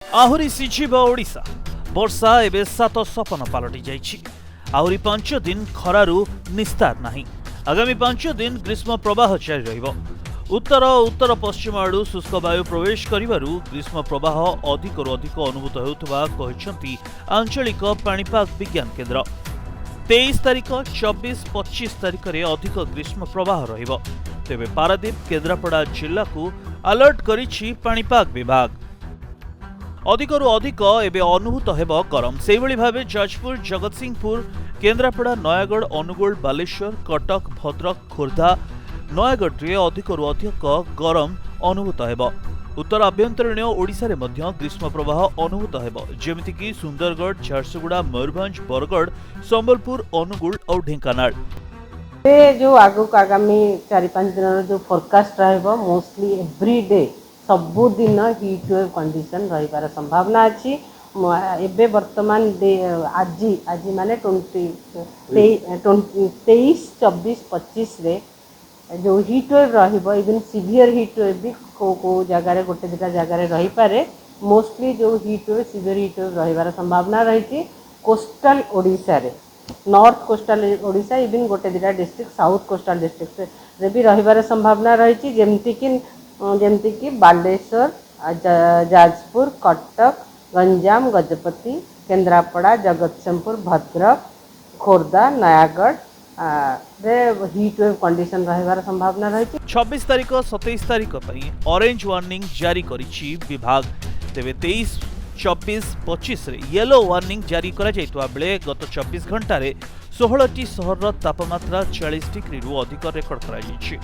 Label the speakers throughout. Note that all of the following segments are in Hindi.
Speaker 1: आहुरी सिझिब ओडिशा। वर्षा एवं 7 सपन पलटि जाइछि। आहुरी 5 दिन खरारु निस्तार नाही। आगामी 5 दिन ग्रीष्म प्रवाह जारी रहिबो। उत्तर और उत्तर पश्चिम आड़ू शुष्क वायु प्रवेश करिबारु ग्रीष्म प्रवाह अधिकरु अधिक अनुभूत हेउथबा कहिसंती आंचलिक पाणीपाग विज्ञान केन्द्र। 23 तारिख 24-25 तारिख रे अधिक ग्रीष्म प्रवाह रहिबो। तेबे पारादीप केन्द्रापड़ा जिल्ला को अलर्ट करिछि पाणीपाग विभाग। अधिकरु अधिक एबे अनुभूत हेब गरम। सेहिभଳି भाबे जाजपुर, जगतसिंहपुर, केन्द्रापड़ा, नयागढ़, अनुगुल, बालेश्वर, कटक, भद्रक, खोर्धा, नयागढ़ रे अधिकरु अधिक गरम अनुभूत हेब। उत्तर आभ्यंतरीण ओडिशा रे मध्य ग्रीष्म प्रवाह अनुभूत हेब, जेमिति कि सुंदरगढ़, झारसुगुड़ा, मयूरभंज, बरगढ़, संबलपुर, अनुगुल और ढेंकानाल।
Speaker 2: जो आगामी 4-5 दिन जो फोरकास्ट रहिबो मोस्टली एवरी डे सबुदिन हिट वेव कंडीशन रहिबार संभावना अच्छी। एबे वर्तमान आज माने 23, 24, 25 रे जो हिट वेव रहिबो, इवन सीवियर हिट वेव भी को जगह गोटे दुटा जगह रही पारे। मोस्टली जो heat wave severe heat wave रहिबार संभावना रही कोस्टल ओडिशा रे, नॉर्थ कोस्टल ओडिशा, इवन गोटे दुटा डिस्ट्रिक्ट साउथ कोस्टल डिस्ट्रिक्ट रे भी रहिबार संभावना रही, जेमती कि बालेश्वर, जाजपुर, कटक, गंजाम, गजपति, केन्द्रापड़ा, जगतसिंहपुर, भद्रक, खोर्धा, नयागढ़ रे हिट वेव कंडीशन रहिबार संभावना रही।
Speaker 1: 26 तारिख 27 तारिख पई ऑरेंज वार्निंग जारी करिछि विभाग। तेबे 23, 24, 25 रे येलो वार्निंग जारी करा जायतवा बेले गत 24 घंटा रे 16टी सहर तापमात्रा 40 डिग्री रु अधिक रेकर्ड करा जायछि।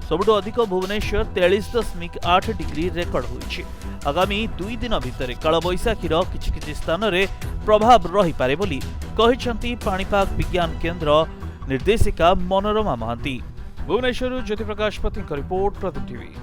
Speaker 1: सबुठु अधिक भुवनेश्वर 43.8 डिग्री रेकर्ड होइछि। आगामी 2 दिन भितर कालबैशाखीर किछि स्थान रे प्रभाव रही पारे बोली कहिसंती पाणीपाग विज्ञान केन्द्र निर्देशिका मनोरमा महांती। भुवनेश्वर ज्योति प्रकाश पति रिपोर्ट, प्रतिदिन टीवी।